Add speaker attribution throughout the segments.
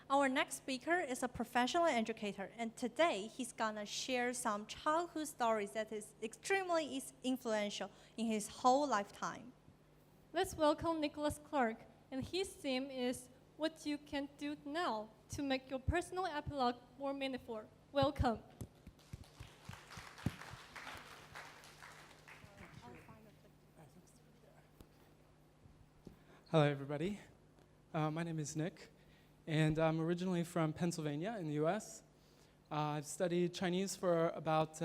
Speaker 1: Our next speaker is a professional educator, and today he's gonna share some childhood stories that is extremely influential in his whole lifetime.
Speaker 2: Let's welcome Nicholas Clark, and his theme is what you can do now to make your personal epilogue more meaningful. Welcome.
Speaker 3: Hello, everybody. My name is Nick, and I'm originally from Pennsylvania in the US. I've studied Chinese for about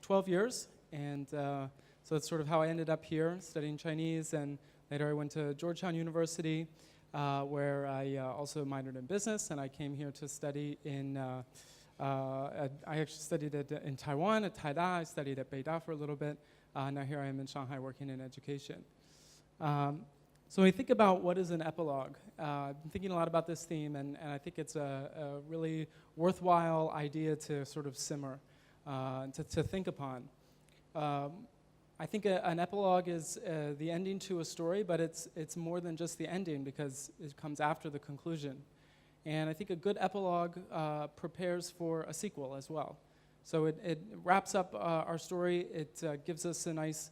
Speaker 3: 12 years, and so that's sort of how I ended up here, studying Chinese, and later I went to Georgetown University, where I also minored in business, and I came here to study in, I actually studied in Taiwan, at Taida. I studied at Beida for a little bit. Now here I am in Shanghai working in education. So when we think about what is an epilogue, I've been thinking a lot about this theme, and I think it's a really worthwhile idea to sort of simmer, to think upon. I think an epilogue is the ending to a story, but it's more than just the ending because it comes after the conclusion. And I think a good epilogue prepares for a sequel as well. So it wraps up our story, it gives us a nice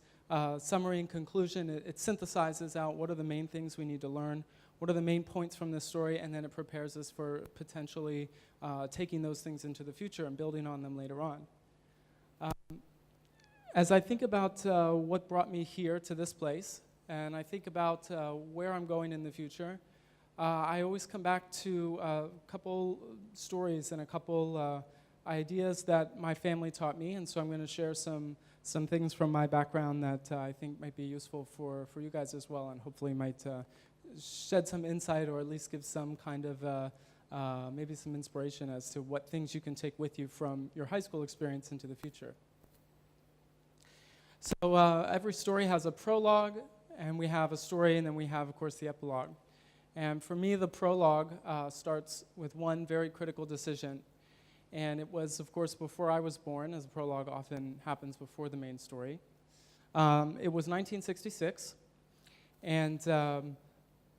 Speaker 3: summary and conclusion. It synthesizes out what are the main things we need to learn, what are the main points from this story, and then it prepares us for potentially taking those things into the future and building on them later on. As I think about what brought me here to this place, and I think about where I'm going in the future, I always come back to a couple stories and a couple ideas that my family taught me, and so I'm going to share some things from my background that I think might be useful for you guys as well, and hopefully might shed some insight or at least give some kind of maybe some inspiration as to what things you can take with you from your high school experience into the future. So every story has a prologue, and we have a story, and then we have, of course, the epilogue. And for me, the prologue starts with one very critical decision. And it was, of course, before I was born, as a prologue often happens before the main story. It was 1966, and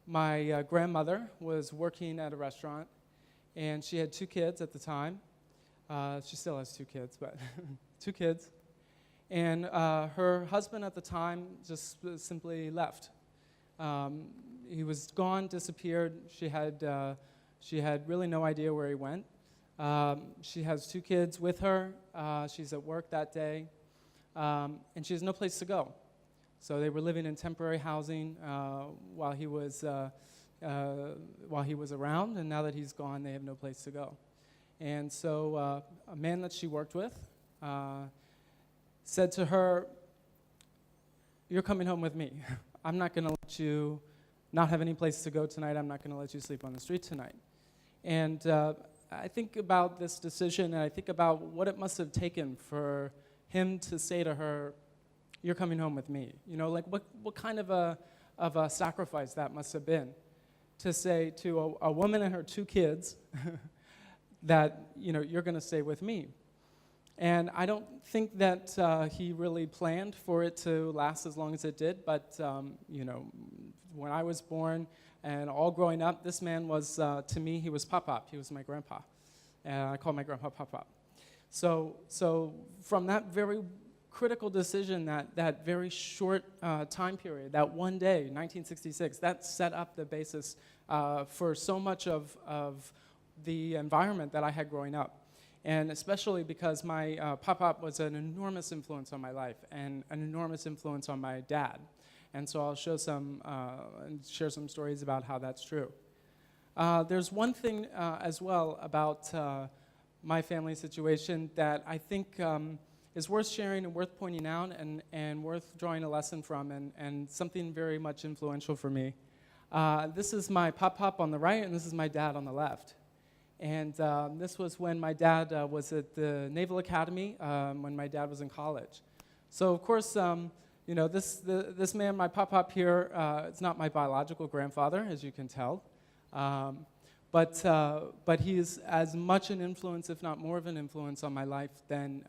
Speaker 3: my grandmother was working at a restaurant, and she had 2 kids at the time. She still has 2 kids, but 2 kids. And her husband at the time just simply left. He was gone, disappeared. She had really no idea where he went. She has 2 kids with her. She's at work that day, and she has no place to go. So they were living in temporary housing while he was around, and now that he's gone, they have no place to go. And so a man that she worked with said to her, "You're coming home with me. I'm not going to let you not have any place to go tonight. I'm not going to let you sleep on the street tonight." And I think about this decision, and I think about what it must have taken for him to say to her, "You're coming home with me." You know, like what kind of a sacrifice that must have been to say to a woman and her 2 kids that, you know, "You're going to stay with me." And I don't think that he really planned for it to last as long as it did, but you know, when I was born and all growing up, this man was, to me, he was Pop-Pop. He was my grandpa. And I called my grandpa Pop-Pop. So from that very critical decision, that very short time period, that one day, 1966, that set up the basis for so much of the environment that I had growing up. And especially because my Pop-Pop was an enormous influence on my life and an enormous influence on my dad. And so I'll show and share some stories about how that's true. There's one thing as well about my family situation that I think is worth sharing and worth pointing out and worth drawing a lesson from, and something very much influential for me. This is my Pop-Pop on the right, and this is my dad on the left. And this was when my dad was at the Naval Academy, when my dad was in college. So of course, you know, this man, my Pop-Pop here, it's not my biological grandfather, as you can tell. But he's as much an influence, if not more of an influence on my life than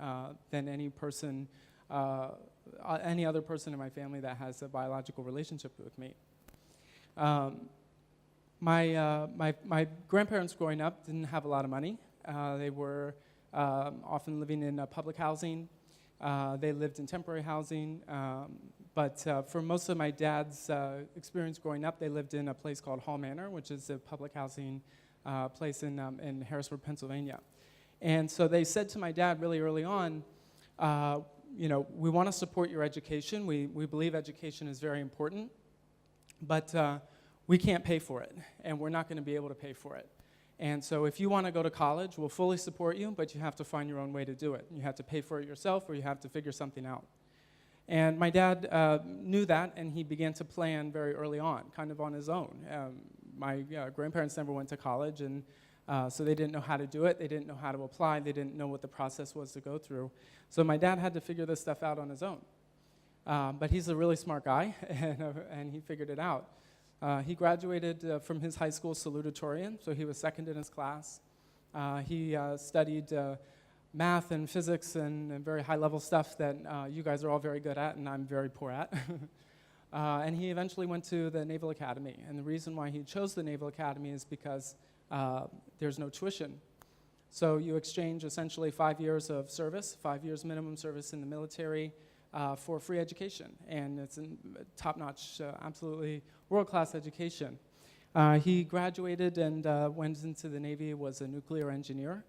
Speaker 3: any person, any other person in my family that has a biological relationship with me. my grandparents growing up didn't have a lot of money. They were often living in public housing. They lived in temporary housing. But for most of my dad's experience growing up, they lived in a place called Hall Manor, which is a public housing place in Harrisburg, Pennsylvania. And so they said to my dad really early on, we want to support your education. We believe education is very important, but we can't pay for it, and we're not going to be able to pay for it. And so if you want to go to college, we'll fully support you, but you have to find your own way to do it. You have to pay for it yourself, or you have to figure something out. And my dad knew that, and he began to plan very early on, kind of on his own. My grandparents never went to college, and so they didn't know how to do it. They didn't know how to apply. They didn't know what the process was to go through. So my dad had to figure this stuff out on his own. But he's a really smart guy, and he figured it out. He graduated from his high school salutatorian, so he was second in his class. He studied math and physics and very high-level stuff that you guys are all very good at and I'm very poor at. And he eventually went to the Naval Academy. And the reason why he chose the Naval Academy is because there's no tuition. So you exchange essentially 5 years of service, 5 years minimum service in the military for free education. And it's a top-notch, absolutely world-class education. He graduated and went into the Navy, was a nuclear engineer.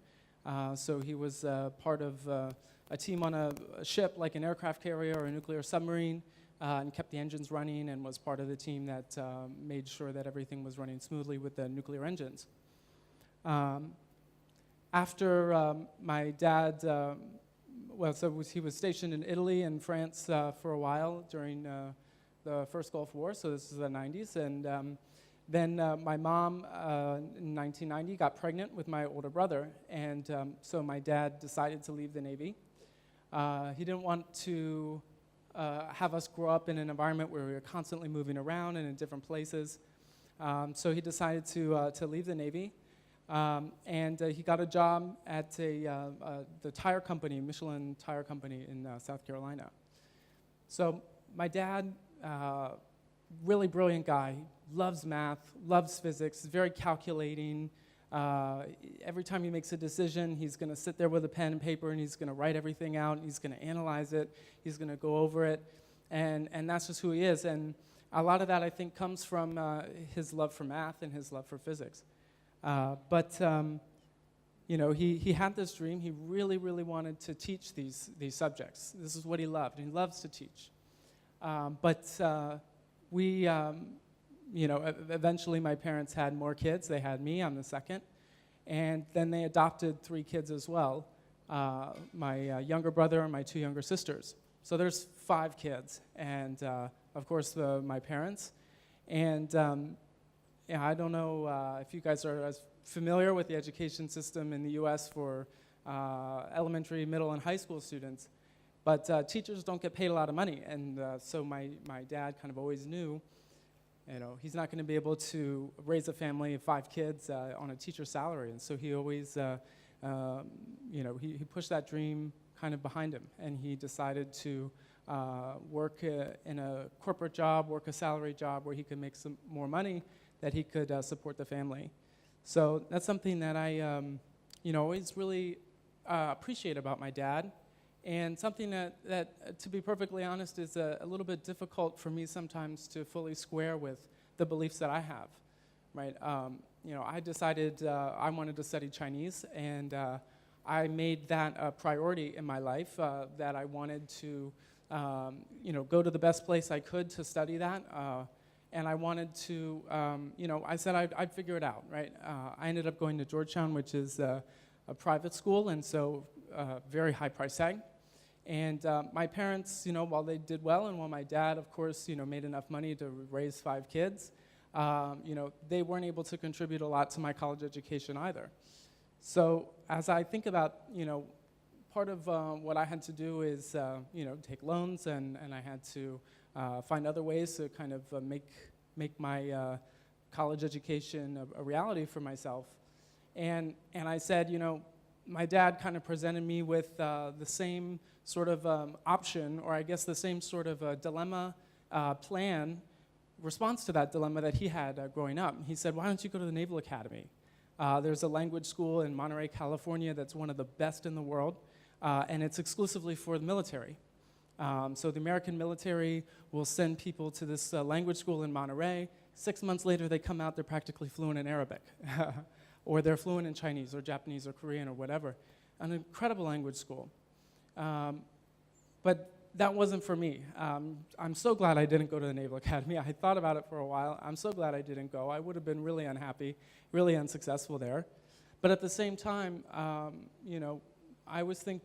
Speaker 3: So he was part of a team on a ship like an aircraft carrier or a nuclear submarine and kept the engines running and was part of the team that made sure that everything was running smoothly with the nuclear engines. After my dad, he was stationed in Italy and France for a while during the first Gulf War, so this is the 90s. And then my mom, in 1990, got pregnant with my older brother, and so my dad decided to leave the Navy. He didn't want to have us grow up in an environment where we were constantly moving around and in different places. So he decided to leave the Navy, and he got a job at the tire company, Michelin Tire Company in South Carolina. So my dad, really brilliant guy, loves math, loves physics, very calculating. Every time he makes a decision, he's going to sit there with a pen and paper and he's going to write everything out, and he's going to analyze it, he's going to go over it, and that's just who he is. And a lot of that, I think, comes from his love for math and his love for physics. But he had this dream. He really, really wanted to teach these subjects. This is what he loved, and he loves to teach. Eventually my parents had more kids. They had me, I'm the second. And then they adopted 3 kids as well, my younger brother and my 2 younger sisters. So there's 5 kids, and of course my parents. And I don't know if you guys are as familiar with the education system in the US for elementary, middle, and high school students, but teachers don't get paid a lot of money. And so my dad kind of always knew, he's not going to be able to raise a family of 5 kids on a teacher's salary. And so he always, he pushed that dream kind of behind him. And he decided to work in a corporate job, work a salary job where he could make some more money that he could support the family. So that's something that I, always really appreciate about my dad. And something that, to be perfectly honest, is a little bit difficult for me sometimes to fully square with the beliefs that I have, right? I decided I wanted to study Chinese, and I made that a priority in my life, that I wanted to, go to the best place I could to study that. And I wanted to, I said I'd figure it out, right? I ended up going to Georgetown, which is a private school, and so very high price tag. And my parents, while they did well, and while my dad, of course, made enough money to raise 5 kids, they weren't able to contribute a lot to my college education either. So as I think about, part of what I had to do is, take loans, and I had to find other ways to kind of make my college education a reality for myself. And I said, my dad kind of presented me with the same sort of option, or I guess the same sort of dilemma plan response to that dilemma that he had growing up. He said, why don't you go to the Naval Academy? There's a language school in Monterey, California that's one of the best in the world, and it's exclusively for the military. So the American military will send people to this language school in Monterey. 6 months later, they come out, they're practically fluent in Arabic. Or they're fluent in Chinese or Japanese or Korean or whatever. An incredible language school. But that wasn't for me. I'm so glad I didn't go to the Naval Academy. I thought about it for a while. I'm so glad I didn't go. I would have been really unhappy, really unsuccessful there. But at the same time, I always think,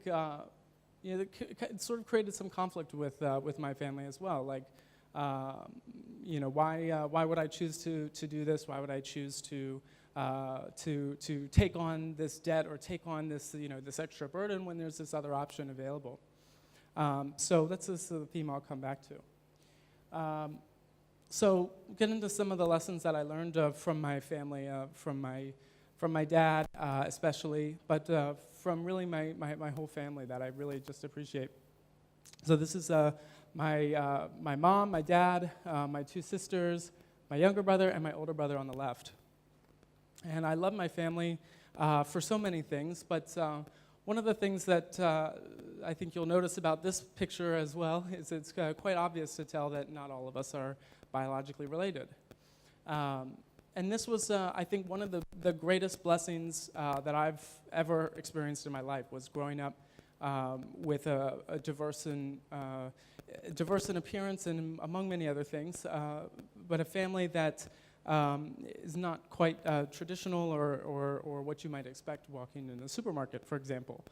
Speaker 3: it sort of created some conflict with my family as well. Like, why would I choose to do this? Why would I choose to take on this debt or take on this, this extra burden when there's this other option available? So that's the theme I'll come back to. So get into some of the lessons that I learned from my family, from my dad especially, but from really my whole family that I really just appreciate. So this is my mom, my dad, my two sisters, my younger brother, and my older brother on the left. And I love my family for so many things, but one of the things that I think you'll notice about this picture as well is it's quite obvious to tell that not all of us are biologically related. And this was, I think, one of the greatest blessings that I've ever experienced in my life was growing up with a diverse in appearance and among many other things, but a family that is not quite traditional or what you might expect walking in a supermarket, for example.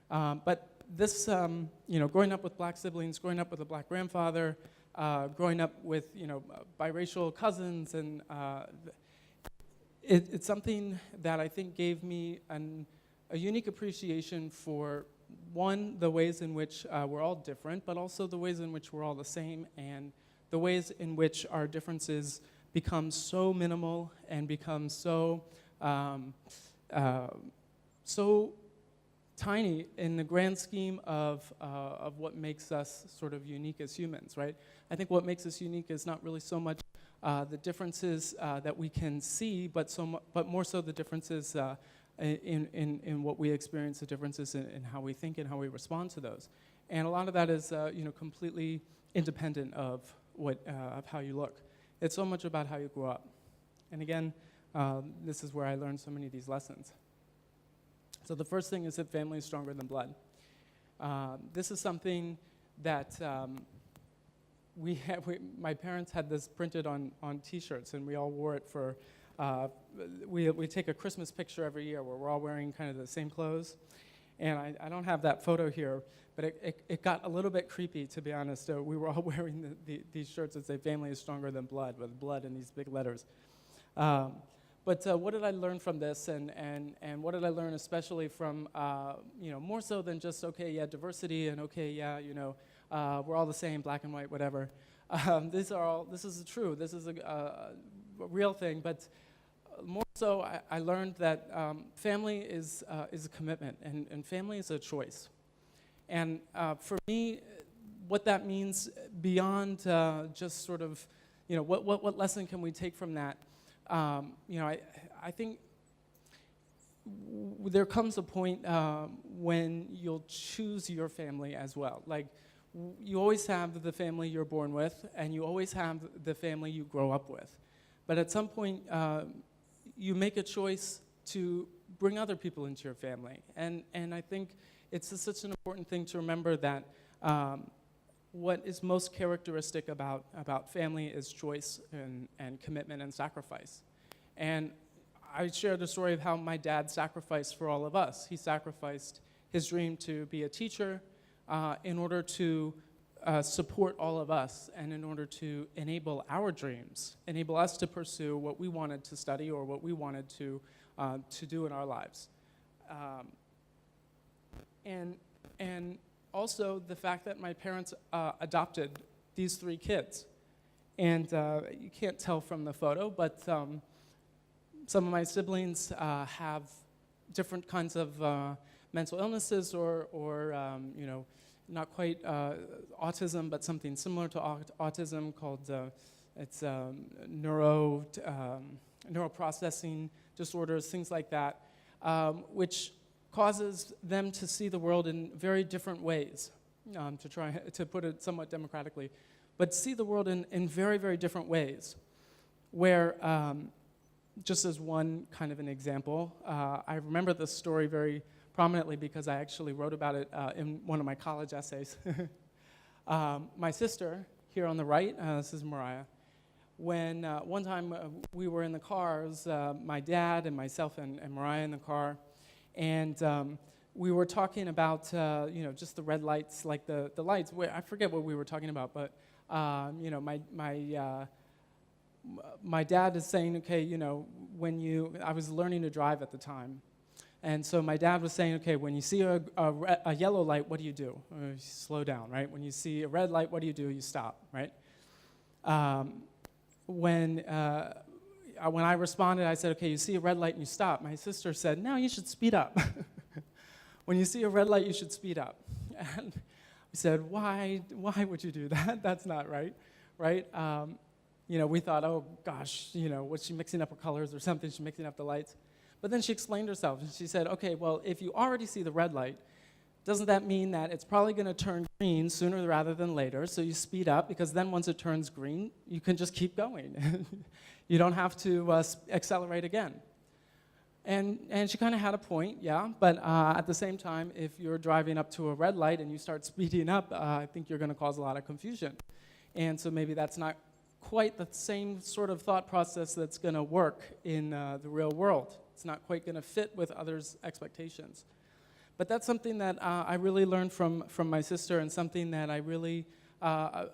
Speaker 3: But this, growing up with black siblings, growing up with a black grandfather, growing up with, biracial cousins, and it's something that I think gave me a unique appreciation for, one, the ways in which we're all different, but also the ways in which we're all the same, and the ways in which our differences become so minimal and become so tiny in the grand scheme of what makes us sort of unique as humans, right? I think what makes us unique is not really so much the differences that we can see, but more so the differences in what we experience, the differences in how we think and how we respond to those. And a lot of that is completely independent of how you look. It's so much about how you grow up. And again, this is where I learned so many of these lessons. So the first thing is that family is stronger than blood. This is something that my parents had this printed on T-shirts, and we all wore it for, we take a Christmas picture every year where we're all wearing kind of the same clothes. And I don't have that photo here, but it got a little bit creepy, to be honest. We were all wearing these shirts that say "Family is stronger than blood" with blood in these big letters. But what did I learn from this, and what did I learn especially from, more so than just, okay, yeah, diversity, and okay, yeah, we're all the same, black and white, whatever. This is true. This is a real thing, but more so, I learned that family is a commitment, and family is a choice. And for me, what that means beyond just sort of, what lesson can we take from that? I think there comes a point when you'll choose your family as well. Like, you always have the family you're born with, and you always have the family you grow up with. But at some point, you make a choice to bring other people into your family. And I think it's such an important thing to remember that what is most characteristic about family is choice and commitment and sacrifice. And I shared the story of how my dad sacrificed for all of us. He sacrificed his dream to be a teacher in order to support all of us, and in order to enable our dreams, enable us to pursue what we wanted to study or what we wanted to do in our lives. And also the fact that my parents adopted these 3 kids. And you can't tell from the photo, but some of my siblings have different kinds of mental illnesses or not quite autism, but something similar to autism called it's neuroprocessing disorders, things like that, which causes them to see the world in very different ways, to try to put it somewhat democratically, but see the world in very, very different ways, where, just as one kind of an example, I remember this story very prominently because I actually wrote about it in one of my college essays. My sister, here on the right, this is Mariah, when one time we were in the cars, my dad and myself and Mariah in the car, and we were talking about, just the red lights, like the lights. I forget what we were talking about, but, my dad is saying, okay, I was learning to drive at the time. And so my dad was saying, okay, when you see a yellow light, what do? You slow down, right? When you see a red light, what do? You stop, right? When I responded, I said, okay, you see a red light and you stop. My sister said, no, you should speed up. When you see a red light, you should speed up. And we said, why would you do that? That's not right, right? We thought, oh gosh, was she mixing up her colors or something? She's mixing up the lights. But then she explained herself, and she said, okay, well, if you already see the red light, doesn't that mean that it's probably going to turn green sooner rather than later? So you speed up, because then once it turns green, you can just keep going. You don't have to accelerate again. And she kind of had a point, yeah, but at the same time, if you're driving up to a red light and you start speeding up, I think you're going to cause a lot of confusion. And so maybe that's not quite the same sort of thought process that's going to work in the real world. It's not quite going to fit with others' expectations. But that's something that I really learned from my sister, and something that I really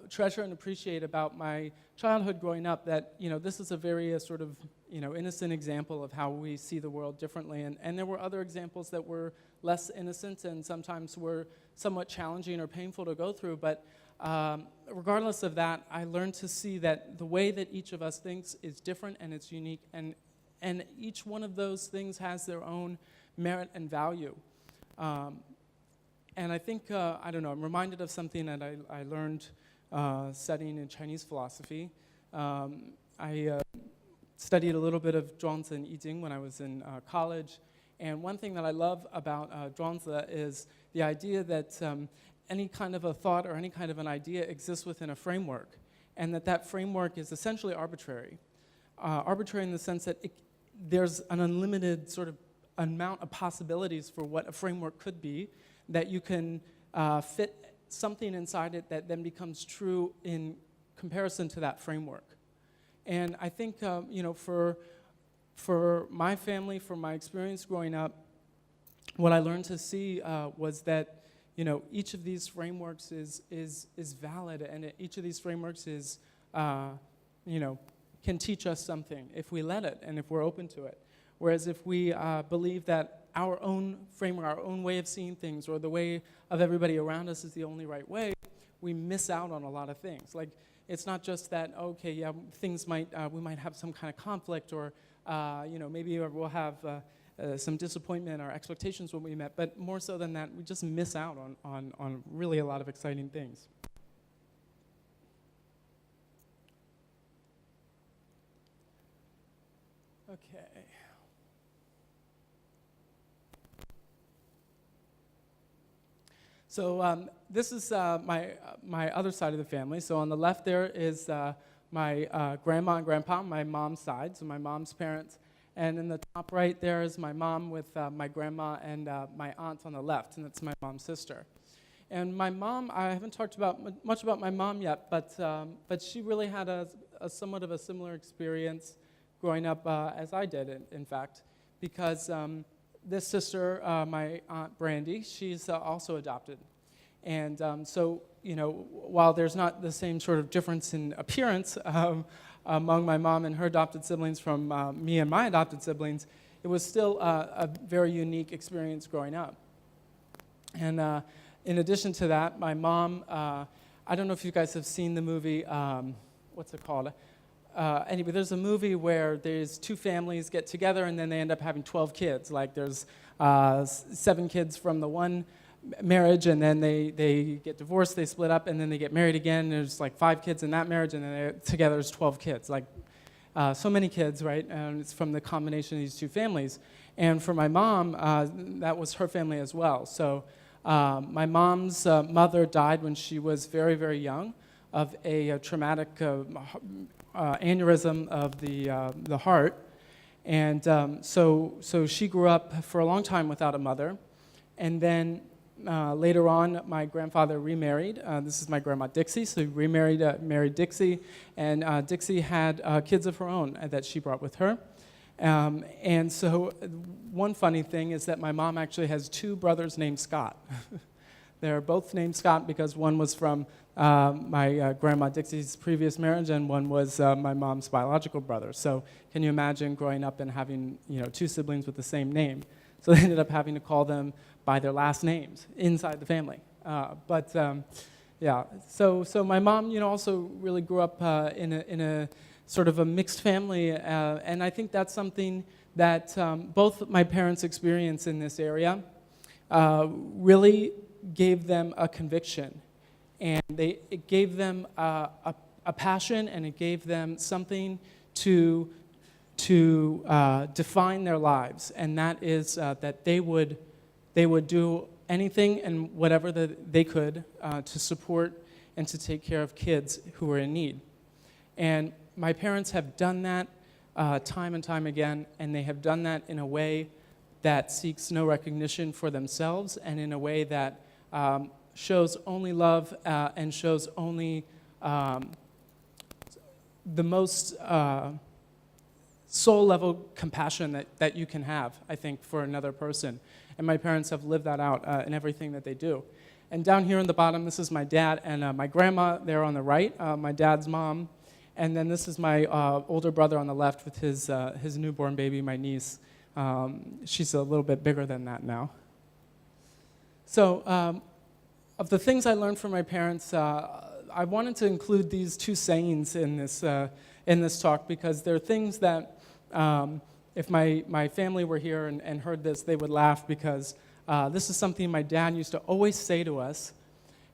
Speaker 3: treasure and appreciate about my childhood growing up, that this is a very sort of innocent example of how we see the world differently. And there were other examples that were less innocent and sometimes were somewhat challenging or painful to go through. But regardless of that, I learned to see that the way that each of us thinks is different and it's unique, and each one of those things has their own merit and value. And I think, I'm reminded of something that I learned studying in Chinese philosophy. I studied a little bit of Zhuangzi and I Ching when I was in college. And one thing that I love about Zhuangzi is the idea that any kind of a thought or any kind of an idea exists within a framework, and that framework is essentially arbitrary. Arbitrary in the sense that there's an unlimited sort of amount of possibilities for what a framework could be, that you can fit something inside it that then becomes true in comparison to that framework. And I think, for my family, for my experience growing up, what I learned to see was that each of these frameworks is valid, and each of these frameworks is, can teach us something if we let it and if we're open to it. Whereas if we believe that our own framework, our own way of seeing things, or the way of everybody around us is the only right way, we miss out on a lot of things. Like, it's not just that, okay, yeah, we might have some kind of conflict, or maybe we'll have some disappointment or expectations when we met, but more so than that, we just miss out on really a lot of exciting things. Okay. So this is my other side of the family. So on the left there is my grandma and grandpa, my mom's side, so my mom's parents. And in the top right there is my mom with my grandma and my aunt on the left, and that's my mom's sister. And my mom, I haven't talked much about my mom yet, but she really had a somewhat of a similar experience growing up as I did, in fact, because this sister, my Aunt Brandy, she's also adopted. And so, while there's not the same sort of difference in appearance among my mom and her adopted siblings from me and my adopted siblings, it was still a very unique experience growing up. And in addition to that, my mom, I don't know if you guys have seen the movie, what's it called? Anyway, there's a movie where there's two families get together and then they end up having 12 kids. Like, there's 7 kids from the one marriage, and then they get divorced, they split up, and then they get married again. There's like 5 kids in that marriage, and then together there's 12 kids. Like so many kids, right? And it's from the combination of these 2 families. And for my mom, that was her family as well. So my mom's mother died when she was very, very young of a traumatic aneurysm of the heart. And so she grew up for a long time without a mother. And then later on, my grandfather remarried. This is my grandma Dixie. So he remarried, married Dixie. And Dixie had kids of her own that she brought with her. And so one funny thing is that my mom actually has 2 brothers named Scott. They're both named Scott because one was from my grandma Dixie's previous marriage, and one was my mom's biological brother. So can you imagine growing up and having 2 siblings with the same name? So they ended up having to call them by their last names inside the family. Yeah, so my mom also really grew up in a sort of a mixed family, and I think that's something that both my parents experienced in this area really gave them a conviction, and it gave them a passion, and it gave them something to define their lives, and that is that they would do anything and whatever that they could to support and to take care of kids who were in need. And my parents have done that time and time again, and they have done that in a way that seeks no recognition for themselves, and in a way that shows only love and shows only the most soul-level compassion that you can have, I think, for another person. And my parents have lived that out in everything that they do. And down here on the bottom, this is my dad and my grandma there on the right, my dad's mom. And then this is my older brother on the left with his newborn baby, my niece. She's a little bit bigger than that now. So of the things I learned from my parents, I wanted to include these 2 sayings in this talk, because they're things that if my family were here and heard this, they would laugh, because this is something my dad used to always say to us,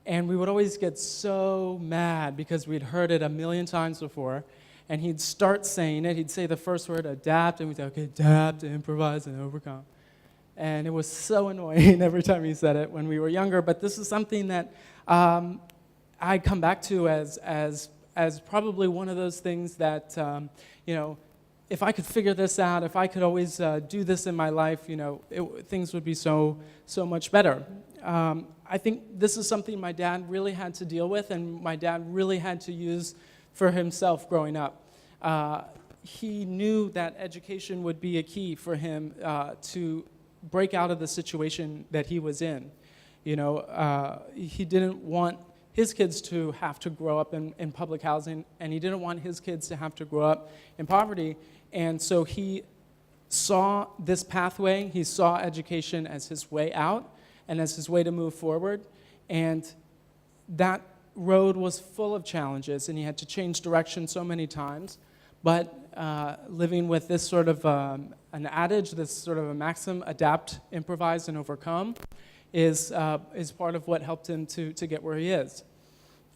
Speaker 3: and we would always get so mad because we'd heard it a million times before, and he'd start saying it. He'd say the first word, adapt, and we'd say, okay, adapt, improvise, and overcome. And it was so annoying every time he said it when we were younger, but this is something that I come back to as probably one of those things that, if I could figure this out, if I could always do this in my life, things would be so much better. I think this is something my dad really had to deal with, and my dad really had to use for himself growing up. He knew that education would be a key for him to break out of the situation that he was in. He didn't want his kids to have to grow up in public housing, and he didn't want his kids to have to grow up in poverty. And so he saw this pathway, he saw education as his way out and as his way to move forward. And that road was full of challenges, and he had to change direction so many times. But living with this sort of an adage, this sort of a maxim, adapt, improvise, and overcome, is part of what helped him to get where he is.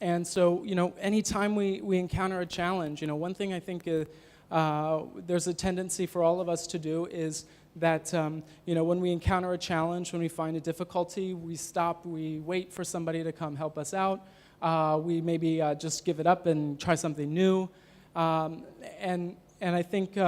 Speaker 3: And so, anytime we encounter a challenge, one thing I think there's a tendency for all of us to do is that, when we encounter a challenge, when we find a difficulty, we stop, we wait for somebody to come help us out. We maybe just give it up and try something new. And I think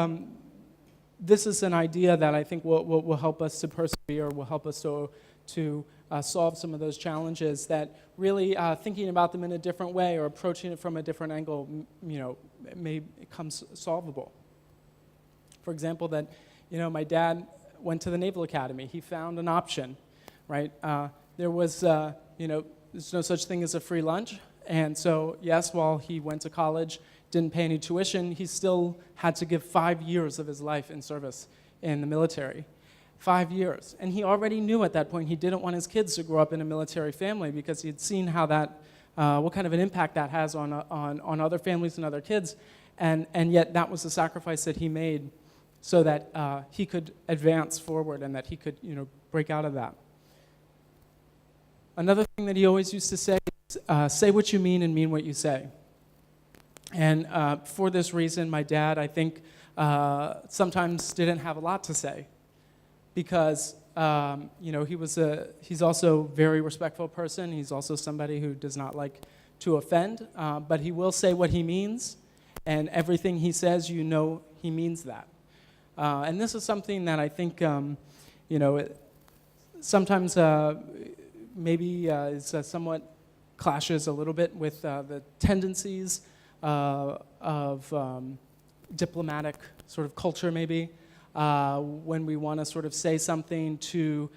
Speaker 3: this is an idea that I think will help us to persevere, will help us to solve some of those challenges, that really thinking about them in a different way or approaching it from a different angle, may become solvable. For example, that, my dad went to the Naval Academy. He found an option, right? There was, there's no such thing as a free lunch. And so, yes, while he went to college, didn't pay any tuition, he still had to give 5 years of his life in service in the military. 5 years. And he already knew at that point he didn't want his kids to grow up in a military family, because he had seen how that, what kind of an impact that has on other families and other kids. And yet that was the sacrifice that he made so that he could advance forward and that he could, break out of that. Another thing that he always used to say is, say what you mean and mean what you say. And for this reason, my dad, I think, sometimes didn't have a lot to say because, he's also a very respectful person. He's also somebody who does not like to offend, but he will say what he means, and everything he says, he means that. And this is something that I think, sometimes maybe is somewhat clashes a little bit with the tendencies of diplomatic sort of culture, maybe, when we want to sort of say something to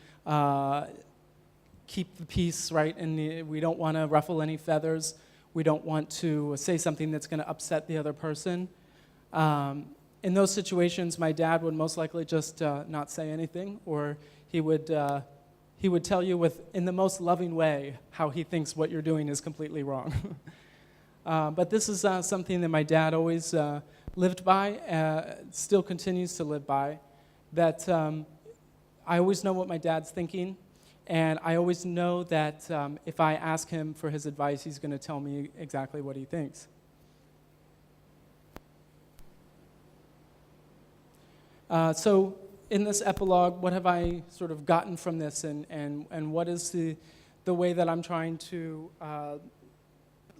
Speaker 3: keep the peace, right? And we don't want to ruffle any feathers. We don't want to say something that's going to upset the other person. In those situations, my dad would most likely just not say anything, or he would tell you in the most loving way how he thinks what you're doing is completely wrong. But this is something that my dad always lived by, still continues to live by, that I always know what my dad's thinking, and I always know that if I ask him for his advice, he's going to tell me exactly what he thinks. So in this epilogue, what have I sort of gotten from this, and what is the way that I'm trying to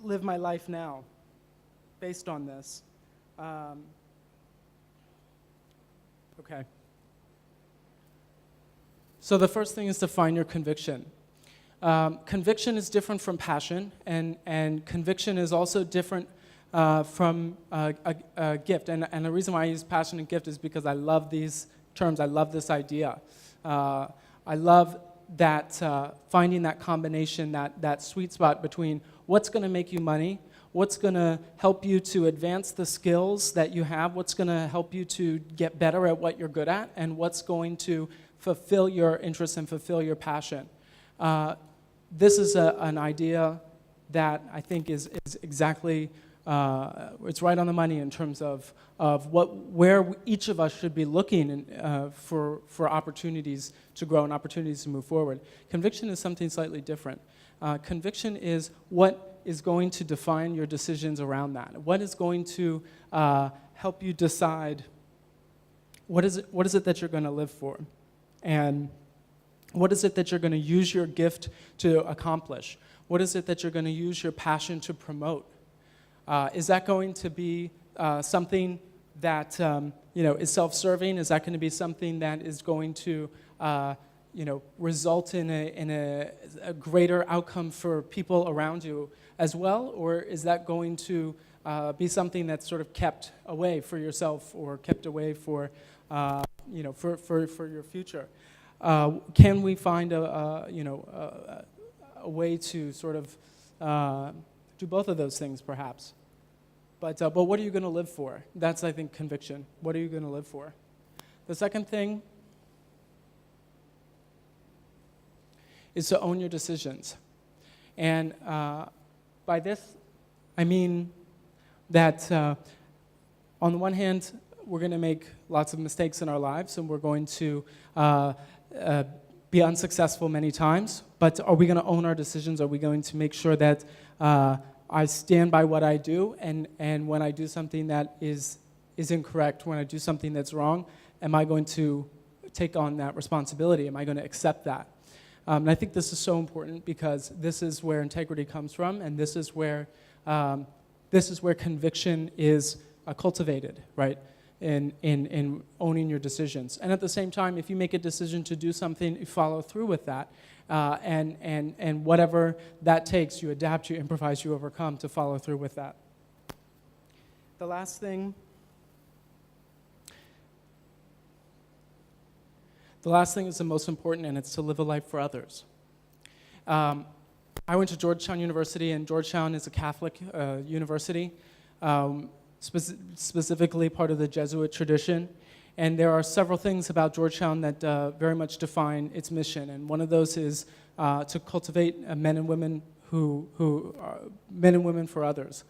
Speaker 3: live my life now based on this? Okay. So the first thing is to find your conviction. Conviction is different from passion, and conviction is also different from a gift. And the reason why I use passion and gift is because I love these terms. I love this idea. I love that finding that combination, that sweet spot between what's going to make you money, what's going to help you to advance the skills that you have, what's going to help you to get better at what you're good at, and what's going to fulfill your interests and fulfill your passion. This is an idea that I think is exactly, it's right on the money in terms of where each of us should be looking for opportunities to grow and opportunities to move forward. Conviction is something slightly different. Conviction is what is going to define your decisions around that. What is going to help you decide what is it that you're going to live for? And what is it that you're going to use your gift to accomplish? What is it that you're going to use your passion to promote? Is that going to be something that is self-serving? Is that going to be something that is going to result in a greater outcome for people around you as well? Or is that going to be something that's sort of kept away for yourself or kept away for your future? Can we find a way to sort of do both of those things, perhaps? But what are you going to live for? That's, I think, conviction. What are you going to live for? The second thing is to own your decisions. And by this, I mean that on the one hand, we're going to make lots of mistakes in our lives, and we're going to be unsuccessful many times. But are we going to own our decisions? Are we going to make sure that I stand by what I do, and when I do something that is incorrect, when I do something that's wrong, am I going to take on that responsibility? Am I going to accept that? And I think this is so important because this is where integrity comes from, and this is where conviction is cultivated, right? In owning your decisions. And at the same time, if you make a decision to do something, you follow through with that. And whatever that takes, you adapt, you improvise, you overcome to follow through with that. The last thing is the most important, and it's to live a life for others. I went to Georgetown University, and Georgetown is a Catholic university. Specifically part of the Jesuit tradition. And there are several things about Georgetown that very much define its mission. And one of those is to cultivate men and women who are men and women for others.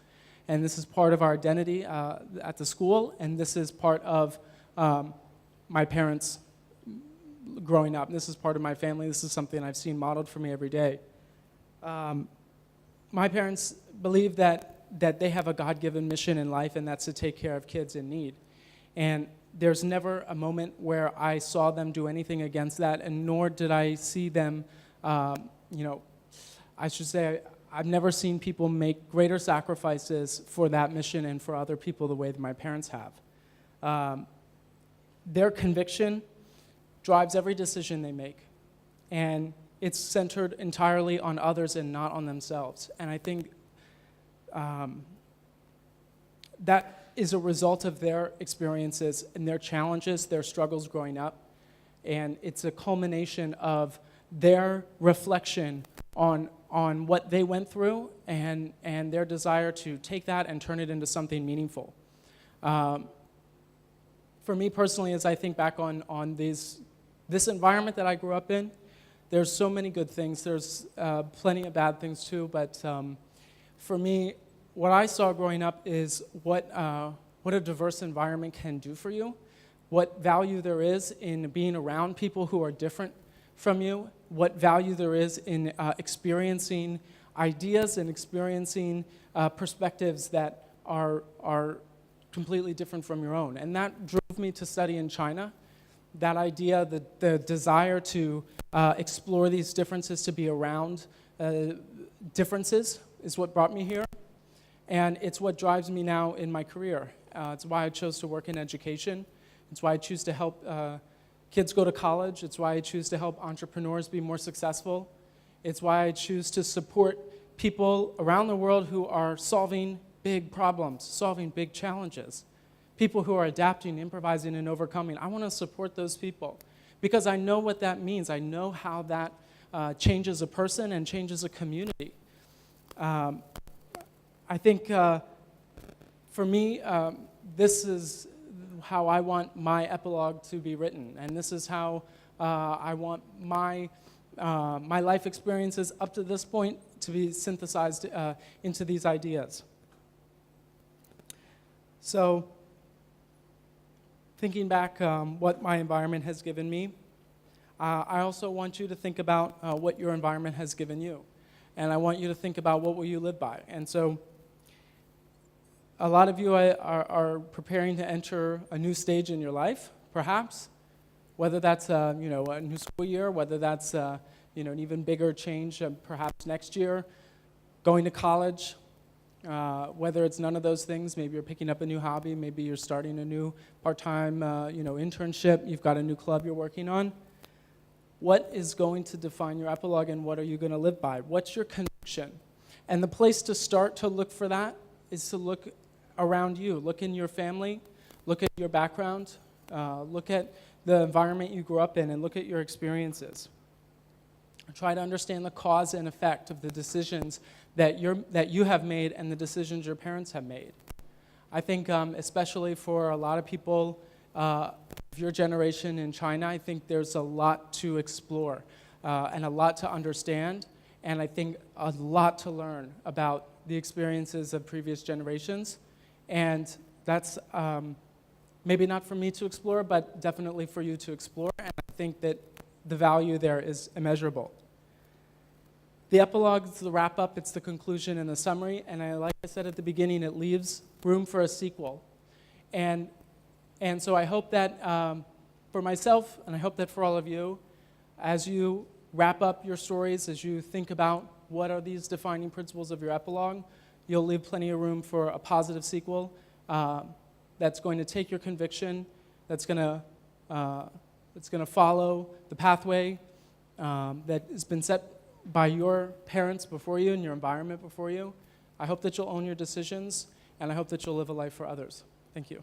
Speaker 3: And this is part of our identity at the school, and this is part of my parents growing up. This is part of my family. This is something I've seen modeled for me every day. My parents believe that they have a God-given mission in life, and that's to take care of kids in need. And there's never a moment where I saw them do anything against that, and nor did I see them, I should say, I've never seen people make greater sacrifices for that mission and for other people the way that my parents have. Their conviction drives every decision they make, and it's centered entirely on others and not on themselves. And I think that is a result of their experiences and their challenges, their struggles growing up, and it's a culmination of their reflection on what they went through and their desire to take that and turn it into something meaningful. For me personally, as I think back on this environment that I grew up in, there's so many good things. There's plenty of bad things too, but for me, what I saw growing up is what a diverse environment can do for you, what value there is in being around people who are different from you, what value there is in experiencing ideas and experiencing perspectives that are completely different from your own. And that drove me to study in China. That idea, the desire to explore these differences, to be around differences, is what brought me here. And it's what drives me now in my career. It's why I chose to work in education. It's why I choose to help kids go to college. It's why I choose to help entrepreneurs be more successful. It's why I choose to support people around the world who are solving big problems, solving big challenges. People who are adapting, improvising, and overcoming. I want to support those people because I know what that means. I know how that changes a person and changes a community. I think for me, this is how I want my epilogue to be written, and this is how I want my life experiences up to this point to be synthesized into these ideas. So, thinking back what my environment has given me, I also want you to think about what your environment has given you. And I want you to think about what will you live by. And so a lot of you are preparing to enter a new stage in your life, perhaps, whether that's a new school year, whether that's an even bigger change perhaps next year, going to college, whether it's none of those things. Maybe you're picking up a new hobby, maybe you're starting a new part-time internship, you've got a new club you're working on. What is going to define your epilogue, and what are you going to live by? What's your conviction? And the place to start to look for that is to look around you. Look in your family, look at your background, look at the environment you grew up in, and look at your experiences. Try to understand the cause and effect of the decisions that you have made and the decisions your parents have made. I think especially for a lot of people of your generation in China, I think there's a lot to explore and a lot to understand, and I think a lot to learn about the experiences of previous generations. And that's maybe not for me to explore, but definitely for you to explore, and I think that the value there is immeasurable. The epilogue is the wrap-up, it's the conclusion and the summary, and like I said at the beginning, it leaves room for a sequel. And so I hope that for myself, and I hope that for all of you, as you wrap up your stories, as you think about what are these defining principles of your epilogue, you'll leave plenty of room for a positive sequel that's going to take your conviction, that's going to follow the pathway that has been set by your parents before you and your environment before you. I hope that you'll own your decisions, and I hope that you'll live a life for others. Thank you.